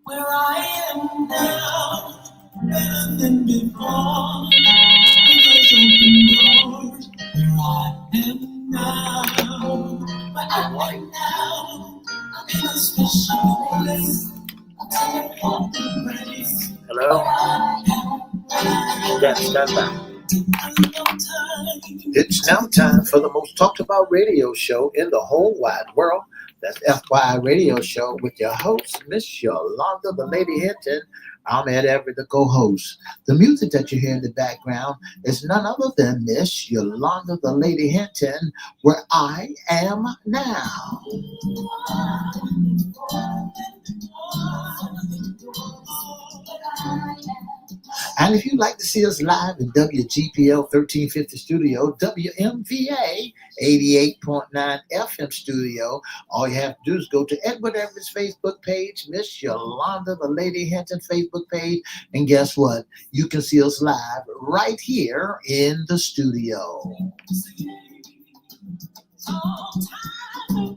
Where I am now, better than before. Because open doors, where I am now. Where I am now, I'm in a special place. I'm telling all the grace. Hello? Got stand by. It's now time for the most talked about radio show in the whole wide world. That's FYI Radio Show with your host, Miss Yolanda, the Lady Hinton. I'm Ed Everett, the co-host. The music that you hear in the background is none other than Miss Yolanda, the Lady Hinton, Where I Am Now. And if you'd like to see us live in WGPL 1350 Studio, WMVA 88.9 FM Studio, all you have to do is go to Edward Everett's Facebook page, Miss Yolanda, the Lady Hinton Facebook page, and guess what? You can see us live right here in the studio.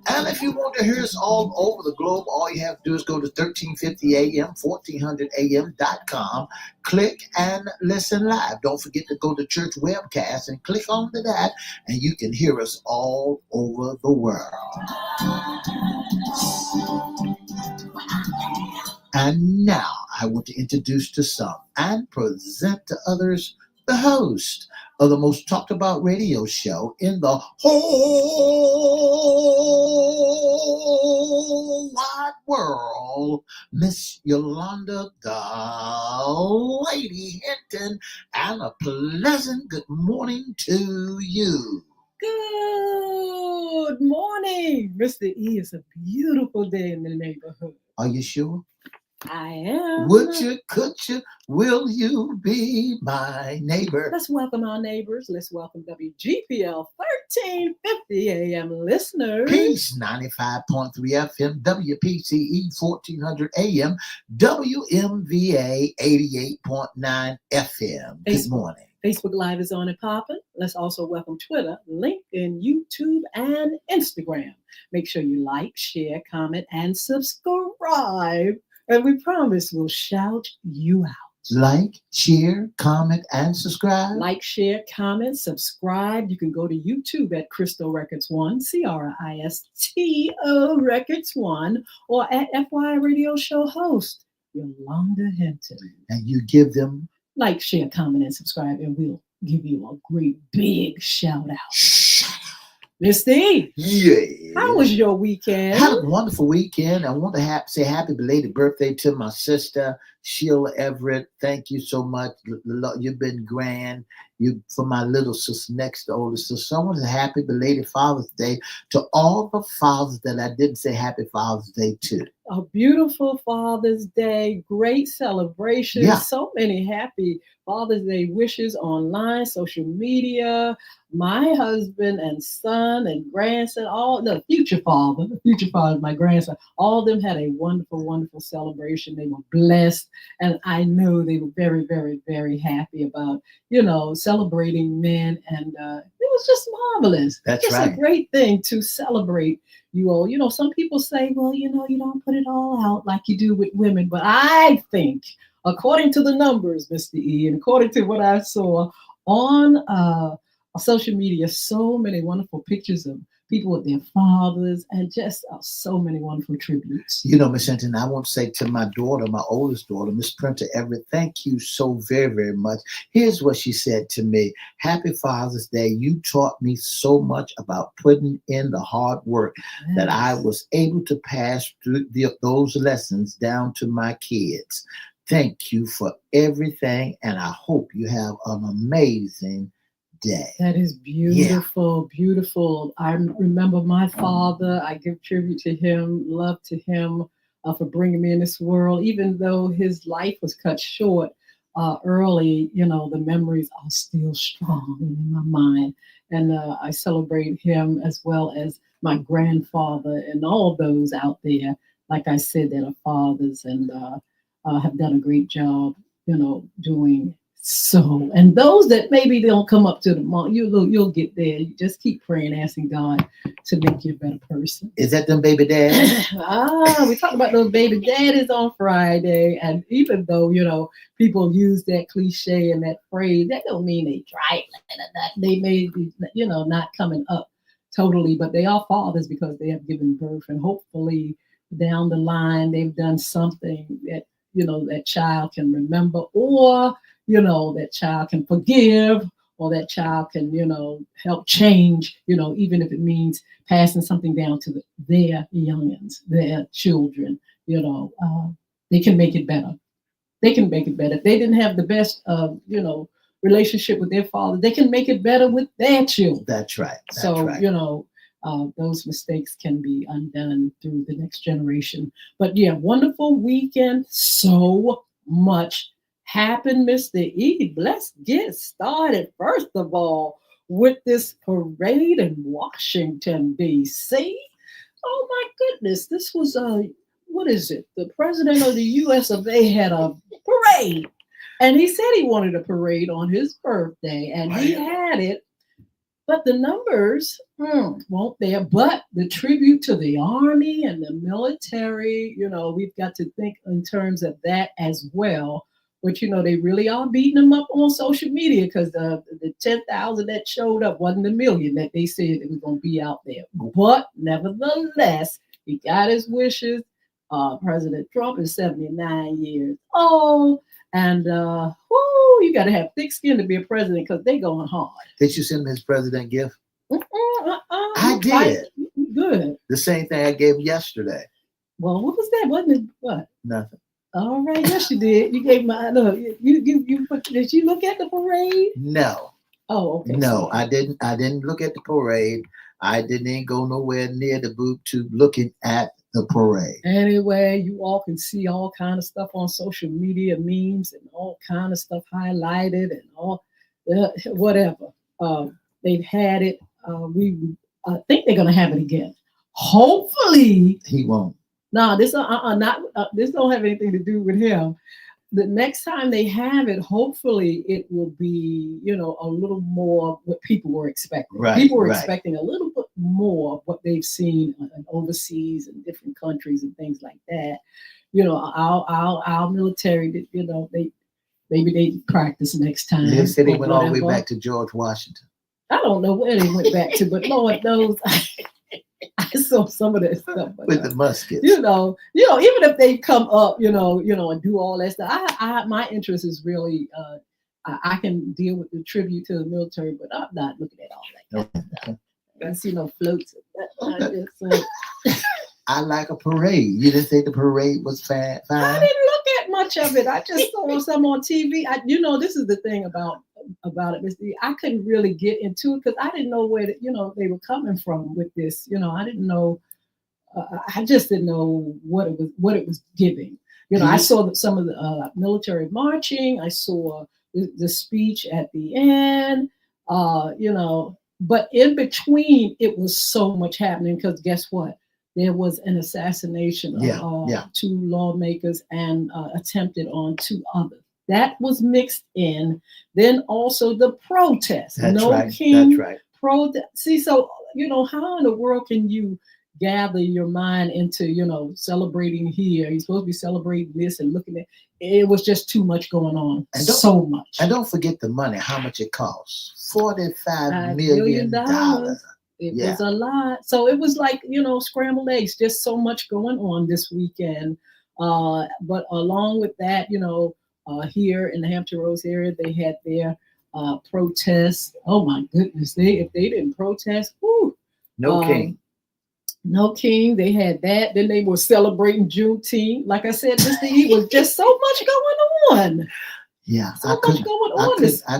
And if you want to hear us all over the globe, all you have to do is go to 1350 AM, 1400am.com, click and listen live. Don't forget to go to Church Webcast and click onto that, and you can hear us all over the world. And now I want to introduce to some and present to others the host of the most talked about radio show in the whole wide world, Miss Yolanda, the Lady Hinton, and a pleasant good morning to you. Good morning, Mr. E. It's a beautiful day in the neighborhood. Are you sure? I am. Would you, could you, will you be my neighbor? Let's welcome our neighbors. Let's welcome WGPL 1350 AM listeners. Peace, 95.3 FM, WPCE 1400 AM, WMVA 88.9 FM. Good morning. Facebook Live is on and popping. Let's also welcome Twitter, LinkedIn, YouTube, and Instagram. Make sure you like, share, comment, and subscribe. And we promise we'll shout you out. Like, share, comment, and subscribe. Like, share, comment, subscribe. You can go to YouTube at Crystal Records 1, CRISTO Records 1, or at FY Radio Show host, Yolanda Hinton. And you give them like, share, comment, and subscribe, and we'll give you a great big shout out. Mr. E, yeah. How was your weekend? I had a wonderful weekend. I want to say happy belated birthday to my sister, Sheila Everett. Thank you so much. You've been grand. You for my little sister, next to oldest sister. So I want to say happy belated Father's Day to all the fathers that I didn't say happy Father's Day to. A beautiful Father's Day, great celebration. Yeah. So many happy Father's Day wishes online, social media. My husband and son and grandson, all the future father, my grandson, all of them had a wonderful, wonderful celebration. They were blessed. And I know they were very, very, very happy about, celebrating men. And it was just marvelous. That's just right. A great thing to celebrate you all. Some people say, well, you don't put it all out like you do with women. But I think, according to the numbers, Mr. E, and according to what I saw on social media, so many wonderful pictures of people with their fathers and just so many wonderful tributes. Miss Hinton, I want to say to my daughter, my oldest daughter, Miss Printer Everett, thank you so very, very much. Here's what she said to me. Happy Father's Day. You taught me so much about putting in the hard work that I was able to pass through those lessons down to my kids. Thank you for everything, and I hope you have an amazing day. That is beautiful, beautiful. I remember my father. I give tribute to him, love to him for bringing me in this world. Even though his life was cut short early, the memories are still strong in my mind. And I celebrate him as well as my grandfather and all those out there, like I said, that are fathers and have done a great job, doing So, and those that maybe don't come up to the mark, you'll get there. You just keep praying, asking God to make you a better person. Is that them baby daddies? We talked about those baby daddies on Friday, and even though people use that cliche and that phrase, that don't mean they trifling. They may be not coming up totally, but they are fathers because they have given birth, and hopefully down the line they've done something that that child can remember, or that child can forgive, or that child can help change, even if it means passing something down to their youngins, their children. They can make it better. They can make it better. If they didn't have the best relationship with their father, they can make it better with their children. That's right. So those mistakes can be undone through the next generation. But yeah, wonderful weekend. So much happened, Mr. E. Let's get started. First of all, with this parade in Washington, D.C. Oh my goodness, this was what is it? The president of the U.S. of A. had a parade. And he said he wanted a parade on his birthday, and he had it. But the numbers weren't there. But the tribute to the Army and the military, we've got to think in terms of that as well. But, they really are beating them up on social media because the 10,000 that showed up wasn't the million that they said it was going to be out there. But nevertheless, he got his wishes. President Trump is 79 years old. And you got to have thick skin to be a president because they're going hard. Did you send him his president gift? I did. Good. The same thing I gave him yesterday. Well, what was that? Wasn't it what? Nothing. All right, yes, you did. You gave my look. You did you look at the parade? No. Oh, okay. No, I didn't. I didn't look at the parade. I didn't go nowhere near the booth to looking at the parade. Anyway, you all can see all kind of stuff on social media, memes, and all kind of stuff highlighted and all whatever. They've had it. I think they're gonna have it again. Hopefully, he won't. No, this this don't have anything to do with him. The next time they have it, hopefully it will be, a little more what people were expecting. Right, people were expecting a little bit more of what they've seen overseas in different countries and things like that. Our military, maybe they practice next time. They said they went all the way back to George Washington. I don't know where they went back to, but Lord knows. I saw some of that stuff with the muskets. Even if they come up, and do all that stuff. My interest is really, I can deal with the tribute to the military, but I'm not looking at all that stuff. I don't see no floats. I like a parade. You didn't think the parade was fine? I didn't look at much of it. I just saw some on TV. This is the thing about it, Mr. I couldn't really get into it because I didn't know where they were coming from with this. I didn't know. I just didn't know what it was giving. I saw some of the military marching. I saw the speech at the end. But in between, it was so much happening because guess what? There was an assassination of 2 lawmakers and attempted on 2 others. That was mixed in. Then also the protest. That's right. King. That's right. See, so, how in the world can you gather your mind into, celebrating here? You're supposed to be celebrating this and looking at it. Was just too much going on. And so much. And don't forget the money, how much it costs. $45 million. It was a lot. So it was like, scrambled eggs, just so much going on this weekend. But along with that, here in the Hampton Roads area, they had their protests. Oh my goodness. If they didn't protest, whoo. No king. No king. They had that. Then they were celebrating Juneteenth. Like I said, Mr. E was just so much going on. Yeah, so much going on. I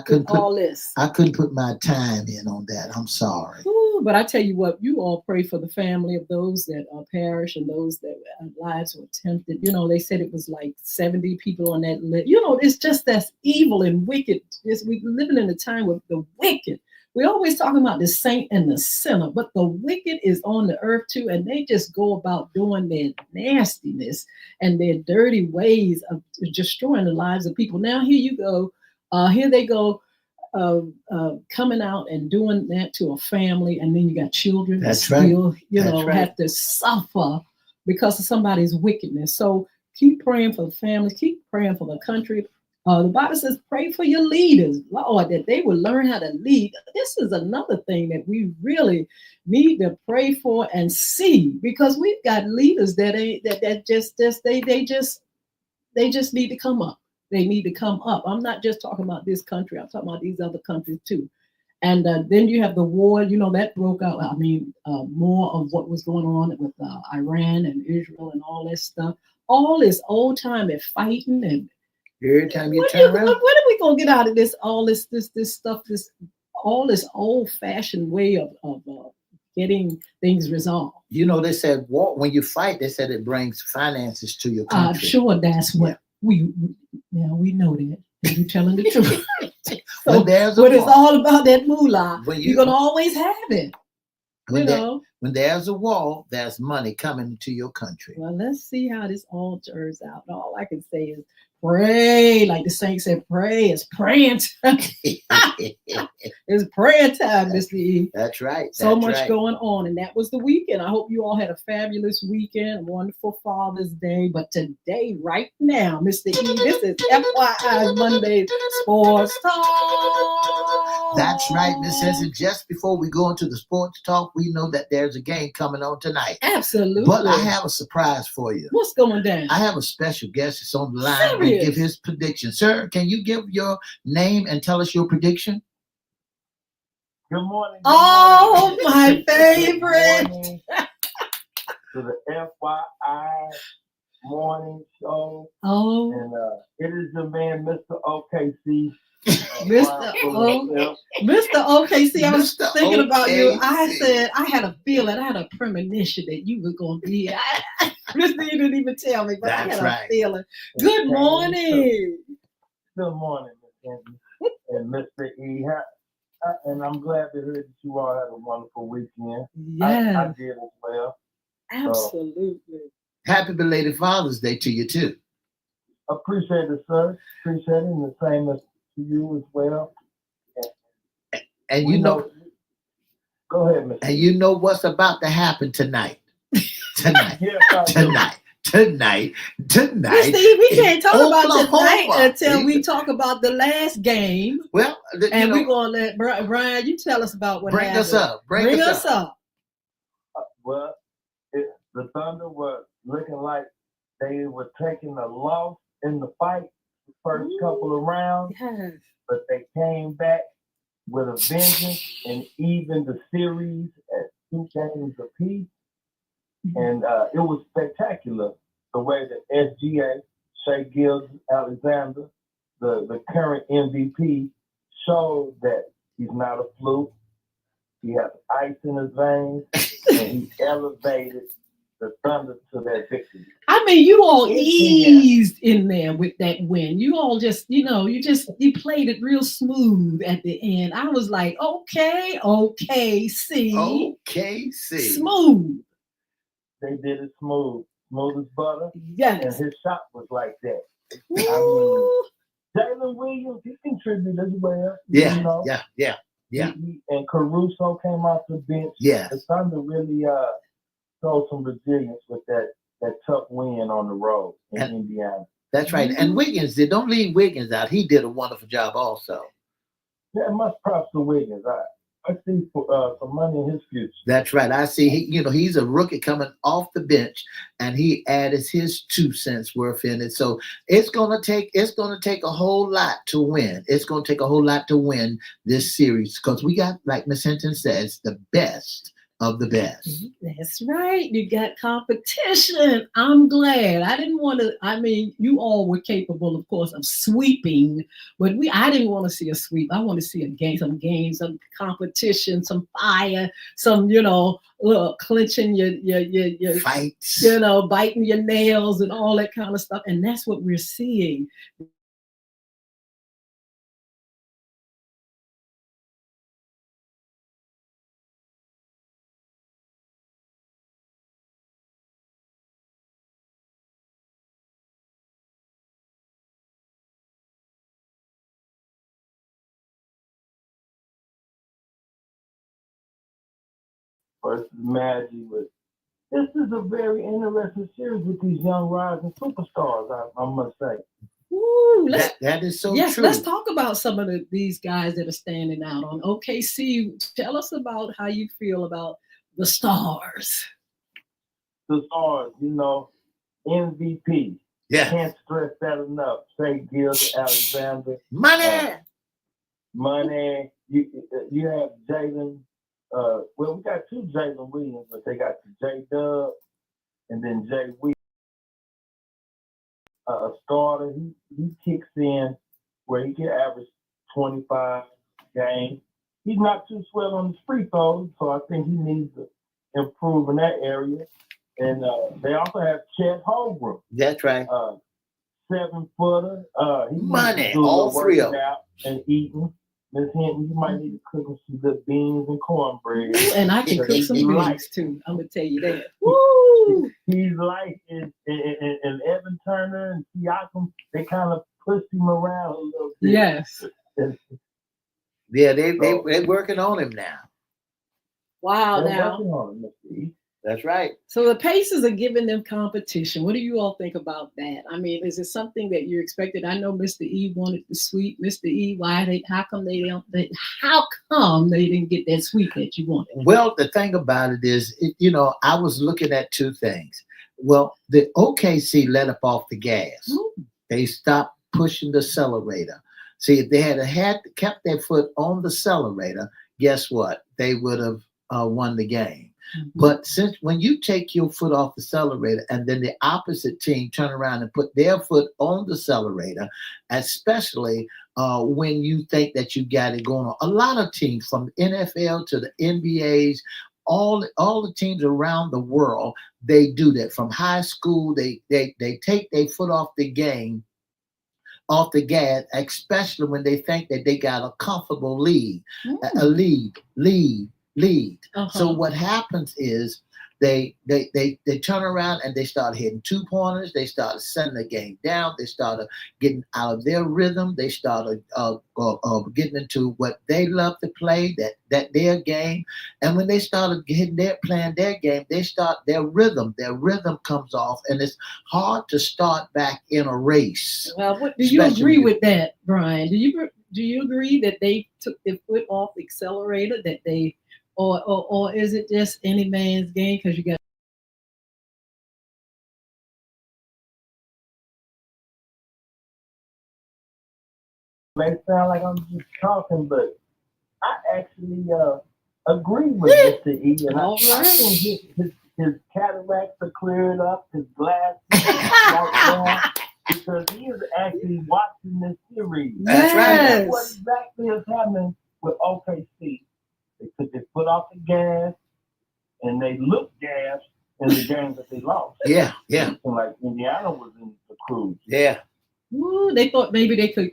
couldn't put my time in on that. I'm sorry. Ooh, but I tell you what, you all pray for the family of those that perished and those that lives were attempted. They said it was like 70 people on that list. It's just that's evil and wicked. We're living in a time with the wicked. We always talking about the saint and the sinner, but the wicked is on the earth too, and they just go about doing their nastiness and their dirty ways of destroying the lives of people. Now here you go, Here they go, coming out and doing that to a family, and then you got children that That's still, right. have to suffer because of somebody's wickedness. So keep praying for the families, keep praying for the country. The Bible says, pray for your leaders, Lord, that they will learn how to lead. This is another thing that we really need to pray for and see, because we've got leaders that ain't that they just need to come up. They need to come up. I'm not just talking about this country. I'm talking about these other countries too. And then you have the war, that broke out. I mean, more of what was going on with Iran and Israel and all that stuff. All this old time and fighting, and every time you turn around, when are we gonna get out of this? All this stuff, all this old fashioned way of getting things resolved. They said war, when you fight, they said it brings finances to your country. I'm sure that's what we know that. You're telling the truth. So, but it's all about that moolah. You're gonna always have it. When there's a wall, there's money coming into your country. Well, let's see how this all turns out. All I can say is pray, like the saints said, pray. It's praying time. It's praying time, Mr. E. That's right. So much going on, and that was the weekend. I hope you all had a fabulous weekend, a wonderful Father's Day. But today, right now, Mr. E, this is FYI Monday Sports Talk. That's right, Miss Henson. Just before we go into the sports talk, we know that there's a game coming on tonight. Absolutely. But I have a surprise for you. What's going down? I have a special guest that's on the line to give his prediction. Sir, can you give your name and tell us your prediction? Good morning. Oh, my favorite. To the FYI morning show. Oh. And it is the man, Mr. OKC. Mr. OKC, I was thinking about you. I said, I had a feeling, I had a premonition that you were going to be here. You didn't even tell me, but That's I had a feeling. Good morning. Good morning, Miss Angie and Mr. E. And I'm glad to hear that you all had a wonderful weekend. Yeah. I did as well. Absolutely. Happy belated Father's Day to you, too. Appreciate it, sir. Appreciate it. And the same as to you as well. And you know, go ahead, Mr. And you know what's about to happen tonight. Tonight. Tonight. Steve, we can't talk about tonight until we talk about the last game. Well, and we're going to let Brian, you tell us about what happened. Bring us up. Well, the Thunder was looking like they were taking a loss in the fight the first couple of rounds. Yes. But they came back with a vengeance and even the series at 2 games apiece. And it was spectacular the way that SGA, Shai Gilgeous-Alexander, the current MVP, showed that he's not a fluke. He has ice in his veins, and he elevated the Thunder to that victory. I mean, you all eased in there with that win. You all just, you played it real smooth at the end. I was like, okay, see. Smooth. They did it smooth as butter. Yes. And his shot was like that. Ooh. I mean, Jalen Williams, he contributed as well. Yeah. And Caruso came off the bench. Yeah. The Thunder really showed some resilience with that tough win on the road in Indiana. That's right. And Wiggins don't leave Wiggins out. He did a wonderful job also. Yeah, much props to Wiggins. I see some money in his future. That's right. I see. He's a rookie coming off the bench, and he added his 2 cents worth in it. So it's gonna take a whole lot to win. It's gonna take a whole lot to win this series because we got, like Miss Hinton says, the best of the best. That's right. You got competition. I'm glad. I didn't want to. I mean, you all were capable, of course, of sweeping, but I didn't want to see a sweep. I want to see some games, some competition, some fire, some clinching your fights, biting your nails and all that kind of stuff. And that's what we're seeing. versus Magic. This is a very interesting series with these young rising superstars, I must say. Ooh, that is so yes, true. let's talk about some of these guys that are standing out on OKC. Tell us about how you feel about the stars. The stars, MVP. Yeah. Can't stress that enough. Say Gilda Alexander. Money. You have Jalen. Well, we got two Jalen Williams, but they got the J Dub and then Jay Williams. A starter, he kicks in where he can average 25 games. He's not too swell on the free throws, so I think he needs to improve in that area. And they also have Chet Holmgren. That's right. 7-footer. Money, all three of them. And eating. Miss Hinton, you might need to cook him some good beans and cornbread. And I can cook some beans too. I'm gonna tell you that. Woo! He's like and Evan Turner and Siakam. They kind of pushed him around a little bit. Yes. Yeah, they're working on him now. Wow. They're now. working on him, Mr. E. That's right. So the Pacers are giving them competition. What do you all think about that? I mean, is it something that you expected? I know Mr. E wanted the sweep. Mr. E, how come they didn't get that sweep that you wanted? Well, the thing about it is, I was looking at two things. Well, the OKC let up off the gas. Mm-hmm. They stopped pushing the accelerator. See, if they had kept their foot on the accelerator, guess what? They would have won the game. Mm-hmm. But since when you take your foot off the accelerator and then the opposite team turn around and put their foot on the accelerator, especially when you think that you got it going on, a lot of teams from NFL to the NBAs, all the teams around the world, they do that. From high school, they take their foot off the gas, especially when they think that they got a comfortable lead. Uh-huh. So what happens is they turn around and they start hitting 2-pointers. They started setting the game down. They started getting out of their rhythm. They started getting into what they love to play, that their game. And when they started playing their game, they start their rhythm. Their rhythm comes off, and it's hard to start back in a race. Well, do you agree with that, Brian? Do you agree that they took their foot off the accelerator? That they Or is it just any man's game because you got? May sound like I'm just talking, but I actually agree with Mr. E. And I think his cataracts are cleared up, his glasses right now, because he is actually watching this series. That's right. What exactly is happening with OKC? They took their foot off the gas, and they looked gas in the games that they lost. Yeah. Like Indiana was in the cruise. Yeah. Ooh, they thought maybe they could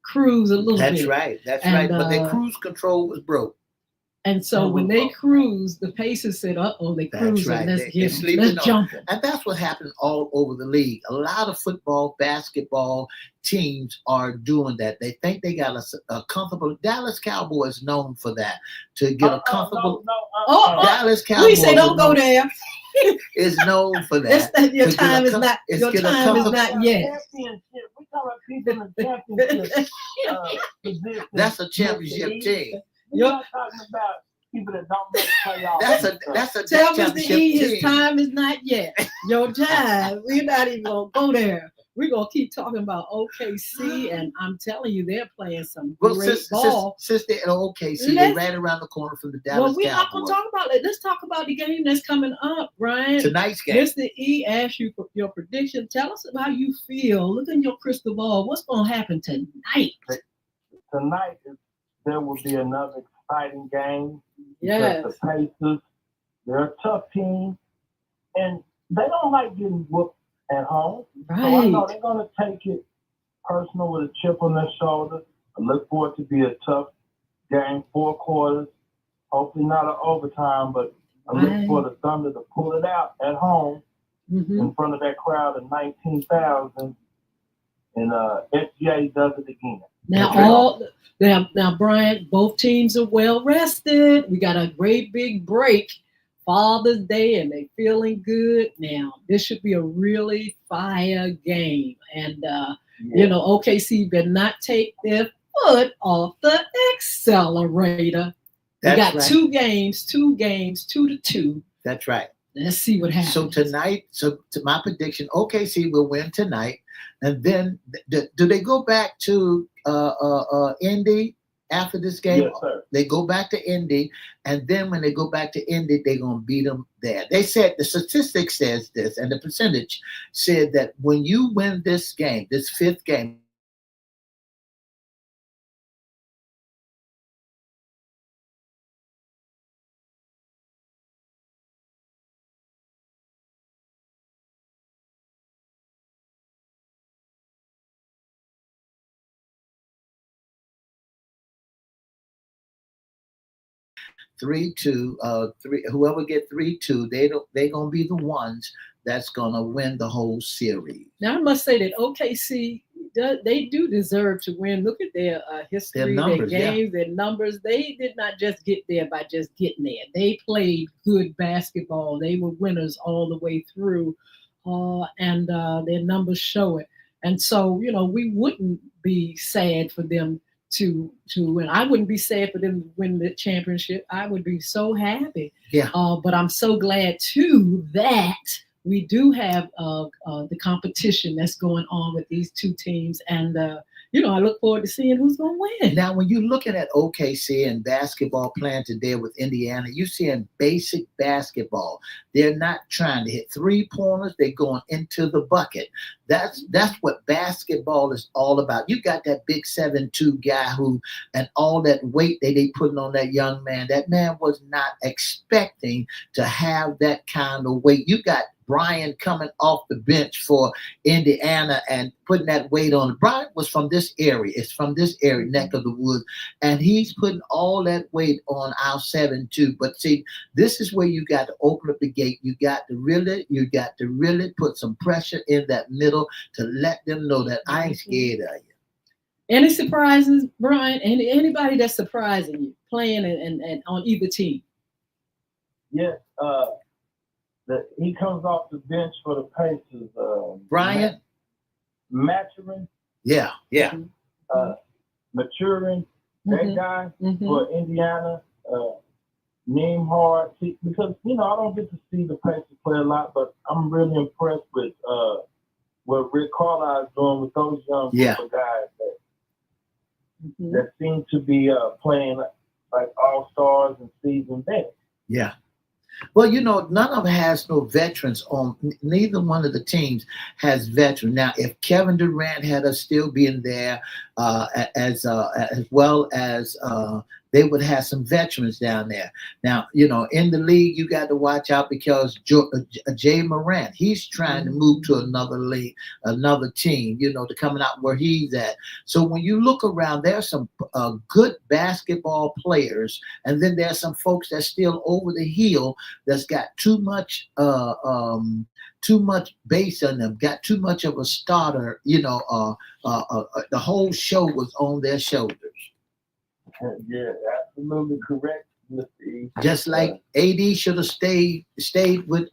cruise a little bit. That's right. But their cruise control was broke. And so when they cruised, the Pacers said, they cruised. Right. Let's jump them. And that's what happens all over the league. A lot of football, basketball teams are doing that. They think they got a comfortable. Dallas Cowboys known for that, to get a comfortable. Dallas Cowboys. We say don't go there. Is known for that. Your time is not yet. We talking about people in the championship position. That's a championship team. You're not talking about people that don't make playoffs. That's a Tell championship Mr. E, team. his time is not yet. Your time. We're not even gonna go there. We're gonna keep talking about OKC, and I'm telling you, they're playing some great ball. Since they're in OKC, they ran around the corner from the Dallas Cowboys. Well, we're not gonna talk about it. Let's talk about the game that's coming up, Brian. Tonight's game. Mr. E asked you for your prediction. Tell us how you feel. Look in your crystal ball. What's gonna happen tonight? Tonight there will be another exciting game. Yes. The Pacers, they're a tough team, and they don't like getting whooped at home. Right. So I know they're going to take it personal with a chip on their shoulder. I look forward to be a tough game, 4 quarters, hopefully not an overtime, but I look for the Thunder to pull it out at home in front of that crowd of 19,000, and SGA does it again. Now, Brian, both teams are well rested. We got a great big break, Father's Day, and they feeling good. Now, this should be a really fire game, and OKC better not take their foot off the accelerator. We got right. two games, 2-2. That's right. Let's see what happens. So tonight, to my prediction, OKC will win tonight, and then do they go back to Indy after this game? Yes, sir. They go back to Indy, and then when they go back to Indy, they're gonna beat them there. They said the statistic says this, and the percentage said that when you win this game, this fifth game. Three. Whoever get 3-2, they gonna be the ones that's gonna win the whole series. Now I must say that OKC they do deserve to win. Look at their history, their numbers, their games, their numbers. They did not just get there by just getting there. They played good basketball. They were winners all the way through, and their numbers show it. And so we wouldn't be sad for them to win. I wouldn't be sad for them to win the championship. I would be so happy. Yeah. But I'm so glad too that we do have the competition that's going on with these two teams, and I look forward to seeing who's going to win. Now, when you're looking at OKC and basketball playing today with Indiana, you're seeing basic basketball. They're not trying to hit 3-pointers. They're going into the bucket. That's what basketball is all about. You got that big 7'2" guy and all that weight they putting on that young man. That man was not expecting to have that kind of weight. You got Brian coming off the bench for Indiana and putting that weight on. Brian was from this area. It's from this area, neck of the woods. And he's putting all that weight on our 7'2". But see, this is where you got to open up the gate. You got to really put some pressure in that middle to let them know that I ain't scared of you. Any surprises, Brian? Anybody that's surprising you playing and on either team? Yes. He comes off the bench for the Pacers. Brian? Maturin. Yeah. Maturin. That guy for Indiana. Nembhard. Because, I don't get to see the Pacers play a lot, but I'm really impressed with what Rick Carlisle is doing with those young guys that seem to be playing like all-stars and seasoned vets. Yeah. Well, none of them has no veterans on. Neither one of the teams has veterans. Now, if Kevin Durant had us still being there, as well as they would have some veterans down there. Now, in the league, you got to watch out because Jay Morant, he's trying to move to another league, another team, to coming out where he's at. So when you look around, there's some good basketball players, and then there's some folks that's still over the hill that's got too much base on them, got too much of a starter. The whole show was on their shoulders. Yeah, absolutely correct, Mr. E. Just like AD should have stayed with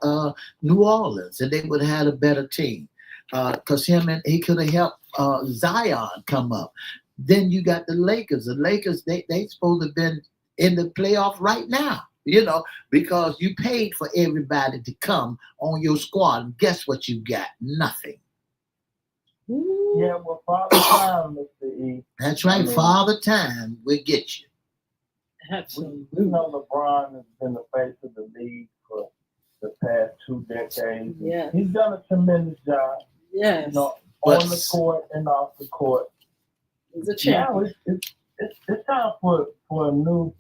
New Orleans, and they would have had a better team. Because he could have helped Zion come up. Then you got the Lakers. The Lakers, they supposed to have been in the playoff right now. Because you paid for everybody to come on your squad. And guess what you got? Nothing. Yeah, well, Father Time, Mr. E. That's right. Father Time will get you. Absolutely. We know LeBron has been the face of the league for the past 2 decades. Yeah. He's done a tremendous job. Yes. On the court and off the court. He's a champion. Now it's time for a new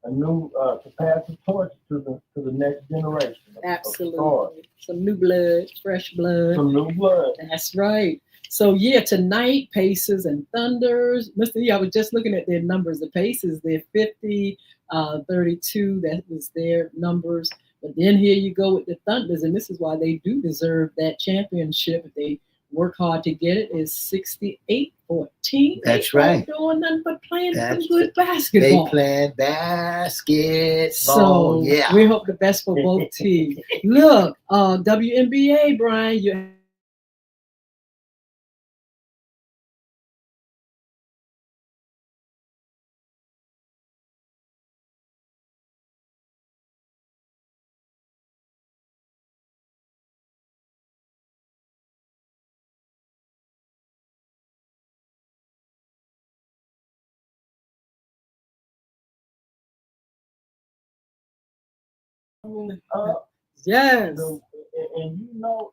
to pass the torch to the next generation. Absolutely. Some new blood, fresh blood. Some new blood. That's right. So tonight, Pacers and Thunders. Mr. E, I was just looking at their numbers. The Pacers, they're 50, 32. That was their numbers. But then here you go with the Thunders, and this is why they do deserve that championship. If they work hard to get it, is 68-42. 14th. That's they right. Doing nothing but playing some That's good They basketball. playing basketball. So Yeah. we hope the best for both teams. Look, WNBA, Brian, you yes. And you know,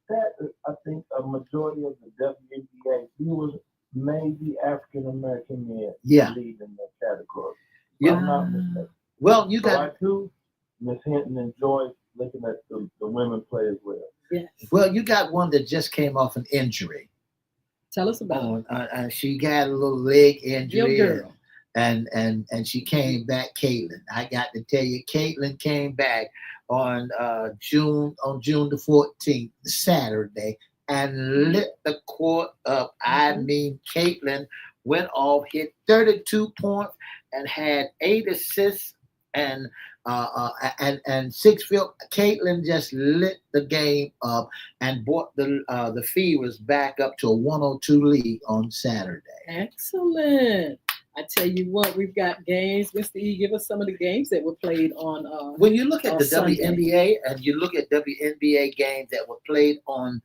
that I think a majority of the WNBA viewers may be African American men leading that category. Yeah. I'm not mistaken. Well, you So got. I do, Miss Hinton, enjoy looking at the women play as well. Yes. Well, you got one that just came off an injury. Tell us about it. She got a little leg Your injury. girl. And she came back, Caitlin. I got to tell you, Caitlin came back on June the 14th, Saturday, and lit the court up. I mean, Caitlin went off, hit 32 points, and had 8 assists and 6 field. Caitlin just lit the game up and brought the Fevers back up to a 102 lead on Saturday. Excellent. I tell you what, we've got games. Mr. E, give us some of the games that were played on. When you look at the Sunday. WNBA and you look at WNBA games that were played on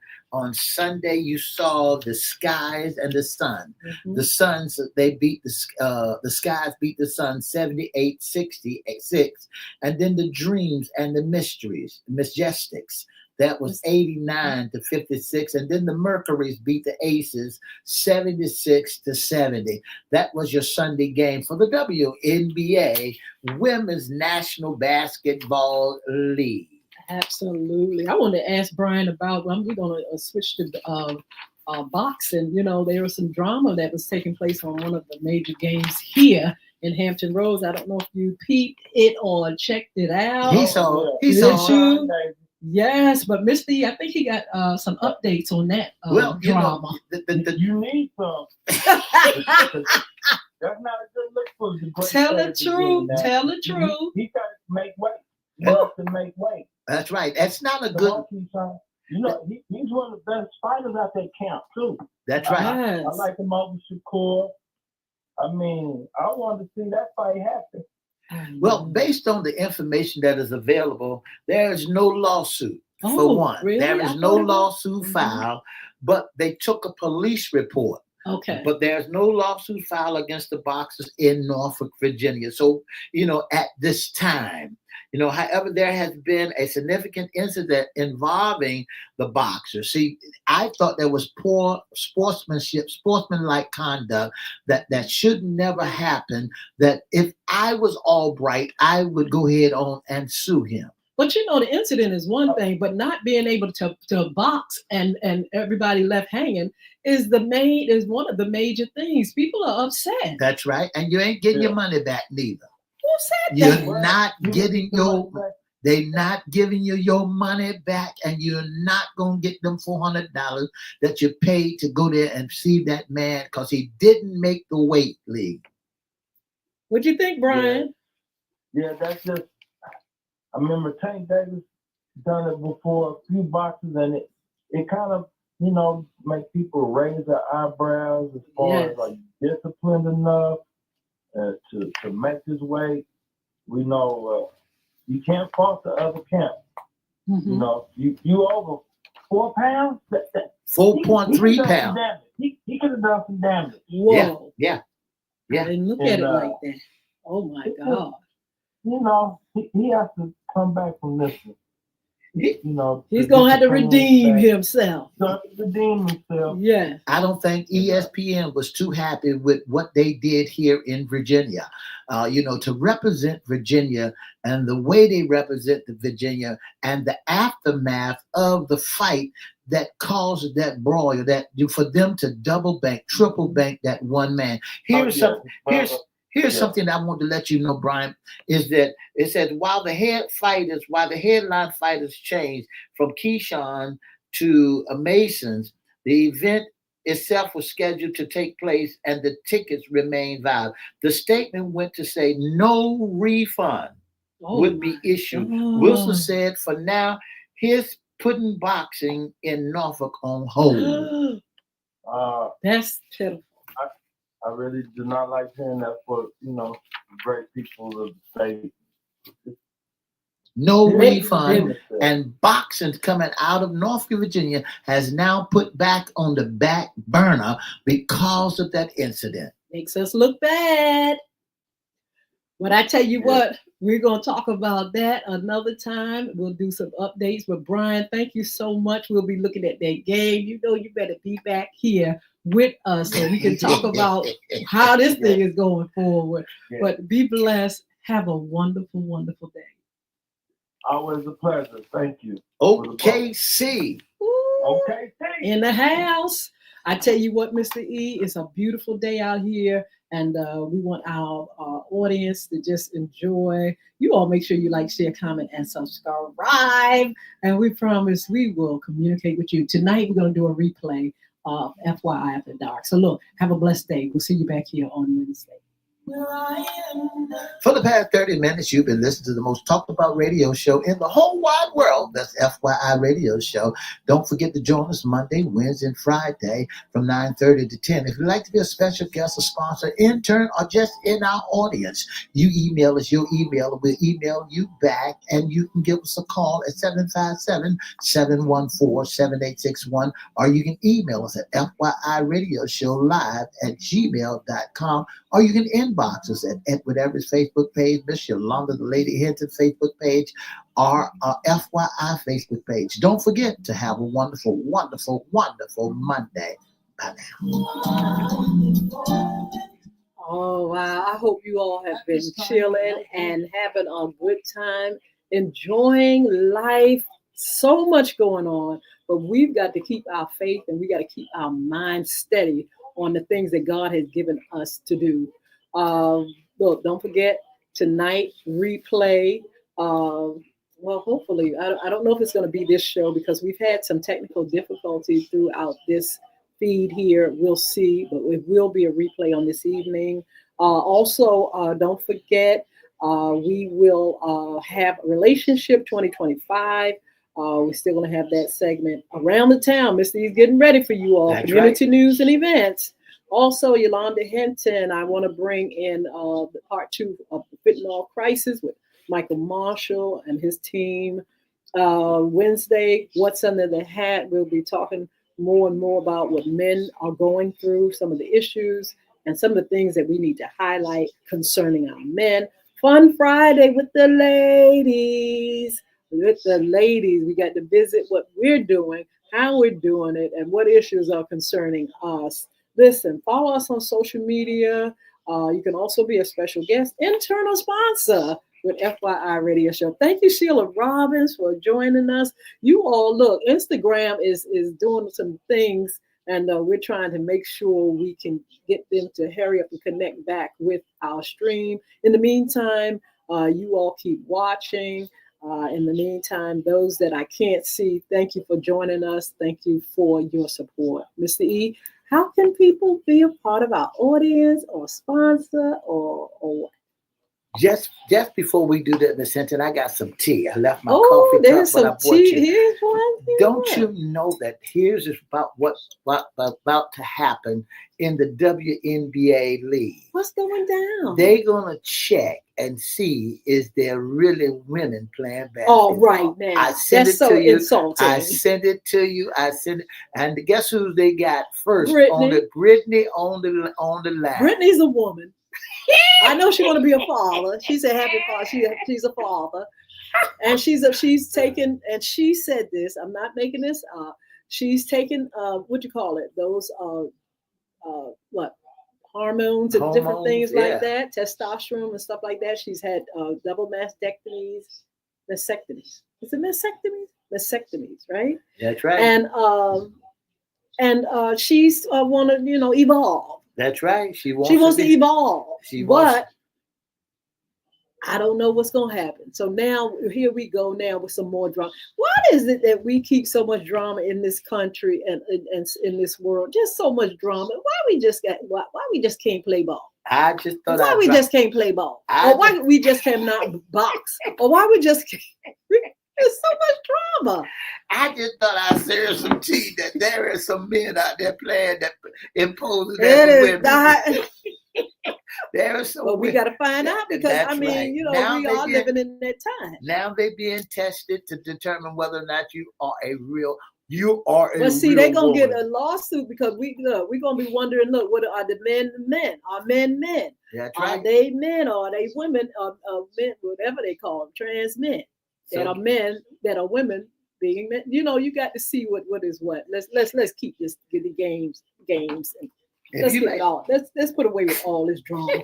Sunday, you saw the Skies and the Sun. Mm-hmm. The Suns, they beat the Skies beat the Sun 78-66, and then the Dreams and the Majestics. That was 89-56. And then the Mercuries beat the Aces 76-70. That was your Sunday game for the WNBA Women's National Basketball League. Absolutely. I want to ask Brian about, we're going to switch to boxing. You know, there was some drama that was taking place on one of the major games here in Hampton Roads. I don't know if you peeped it or checked it out. He saw. Yes, but Mr. E, I think he got some updates on that drama. You need some. That's not a good look for the great. Tell the truth. Tell the truth. He got to make weight. He wants to make weight. That's right. That's not a good. You know, he's one of the best fighters out that camp too. That's right. Yes. I like him over Shakur. I mean, I want to see that fight happen. Well, based on the information that is available, there is no lawsuit for one. Really? There is no lawsuit filed, but they took a police report. Okay. But there's no lawsuit filed against the boxers in Norfolk, Virginia. So, at this time, however, there has been a significant incident involving the boxers. See, I thought there was poor sportsmanship, sportsmanlike conduct that should never happen, that if I was Albright, I would go ahead on and sue him. But the incident is one thing, but not being able to box and everybody left hanging is one of the major things. People are upset. That's right. And you ain't getting your money back neither. Who said that? You're not getting they're not giving you your money back, and you're not going to get them $400 that you paid to go there and see that man because he didn't make the weight league. What do you think, Brian? Yeah, that's just, I remember Tank Davis done it before, a few boxes, and it kind of, make people raise their eyebrows as far as like disciplined enough to make this weight. We know you can't fault the other camp. Mm-hmm. You over 4 pounds? 4.3 pounds. He could have done some damage. Whoa. Yeah. I didn't look at it like that. Oh my God. He has to come back from this one. He's gonna have to redeem himself. Yeah. I don't think ESPN was too happy with what they did here in Virginia. To represent Virginia and the way they represent the Virginia and the aftermath of the fight that caused that broil, for them to double bank, triple bank that one man. Here's something I want to let you know, Brian, is that it says while the headline fighters changed from Keyshawn to Masons, the event itself was scheduled to take place and the tickets remained valid. The statement went to say no refund would be issued. Wilson said, for now, he's putting boxing in Norfolk on hold. That's pitiful. I really do not like hearing that for, great people of the state. No refund, and boxing coming out of Norfolk, Virginia has now put back on the back burner because of that incident. Makes us look bad. But I tell you what, we're going to talk about that another time. We'll do some updates. But Brian, thank you so much. We'll be looking at that game. You better be back here with us so we can talk about how this thing is going forward. Yeah. But be blessed. Have a wonderful, wonderful day. Always a pleasure. Thank you. OKC. OKC. In the house. I tell you what, Mr. E, it's a beautiful day out here. And we want our audience to just enjoy. You all make sure you like, share, comment, and subscribe. And we promise we will communicate with you. Tonight, we're going to do a replay of FYI After Dark. So look, have a blessed day. We'll see you back here on Wednesday. For the past 30 minutes, you've been listening to the most talked about radio show in the whole wide world. That's FYI Radio Show. Don't forget to join us Monday, Wednesday, and Friday from 9:30 to 10. If you'd like to be a special guest, a sponsor, intern, or just in our audience, you email us your email, and we'll email you back, and you can give us a call at 757-714-7861, or you can email us at FYIRadiosHowLive@gmail.com, or you can inbox us at Edward Everett's Facebook page, Miss Yolanda the Lady Hinton Facebook page, or our FYI Facebook page. Don't forget to have a wonderful, wonderful, wonderful Monday. Bye now. Oh, wow. I hope you all have been chilling and having a good time, enjoying life. So much going on, but we've got to keep our faith and we got to keep our mind steady on the things that God has given us to do. Look, don't forget tonight replay. Well, hopefully, I don't know if it's going to be this show because we've had some technical difficulties throughout this feed here. We'll see, but it will be a replay on this evening. Also, don't forget, we will have Relationship 2025. We're still going to have that segment around the town. Mr. E's getting ready for you all. That's community right. News and events. Also, Yolanda Hinton, I want to bring in the part 2 of the fentanyl crisis with Michael Marshall and his team. Wednesday, What's Under the Hat? We'll be talking more and more about what men are going through, some of the issues, and some of the things that we need to highlight concerning our men. Fun Friday with the ladies. With the ladies, we got to visit what we're doing, how we're doing it, and what issues are concerning us. Listen, follow us on social media. You can also be a special guest, internal sponsor with FYI Radio Show. Thank you, Sheila Robbins, for joining us. You all, look, Instagram is doing some things, and we're trying to make sure we can get them to hurry up and connect back with our stream. In the meantime, you all keep watching. In the meantime, those that I can't see, thank you for joining us. Thank you for your support. Mr. E, how can people be a part of our audience or sponsor or what? Just before we do that, Miss Hinton, I got some tea. I left my coffee cup, there's but some I bought tea. you. Here's one. Don't you know that here's about what's about to happen in the WNBA league? What's going down? They're gonna check and see is there really women playing basketball. Oh, right now. I sent That's it so to you. insulting. I sent it to you. And guess who they got first? Brittany. Brittany on the line. Brittany's a woman. I know she want to be a father. She said happy father. She's a father. And she's taken, and she said this, I'm not making this up. She's taken what you call it? Those hormones and different things like that, testosterone and stuff like that. She's had double mastectomies. Is it mastectomies? Mastectomies, right? That's right. And she's want to, evolve. That's right. She wants to evolve. I don't know what's going to happen. So now here we go now with some more drama. Why is it that we keep so much drama in this country and in this world? Just so much drama. Why we just can't play ball? I just thought why we just can't play ball? Or why we just cannot box? Or why we just can't? There's so much drama. I just thought I served some tea that there is some men out there playing that imposes that women. There is some. Well, we got to find out because I mean, right. you know, now we are living in that time. Now they're being tested to determine whether or not you are a real. Well, see, they're gonna get a lawsuit because we're gonna be wondering. Look, what are the men? Are men men? That's right. Are they men or are they women? Or men, whatever they call them, trans men that are men that are women being men. You know, you got to see what is what. Let's keep this get the games and let's get it all. Let's put away with all this drama.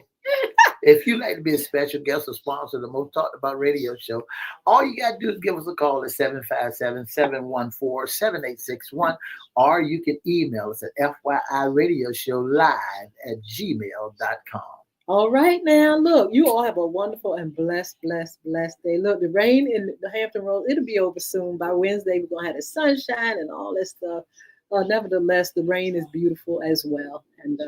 If you'd like to be a special guest or sponsor of the Most Talked About radio show, all you got to do is give us a call at 757-714-7861, or you can email us at FYIRadiosHowLive@gmail.com. All right, now, look, you all have a wonderful and blessed day. Look, the rain in the Hampton Roads, it'll be over soon. By Wednesday, we're going to have the sunshine and all that stuff. Nevertheless, the rain is beautiful as well, and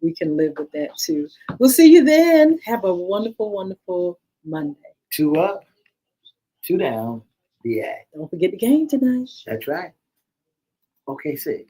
we can live with that too. We'll see you then. Have a wonderful, wonderful Monday. 2 up, 2 down, the act. Don't forget the game tonight. That's right. Okay, see.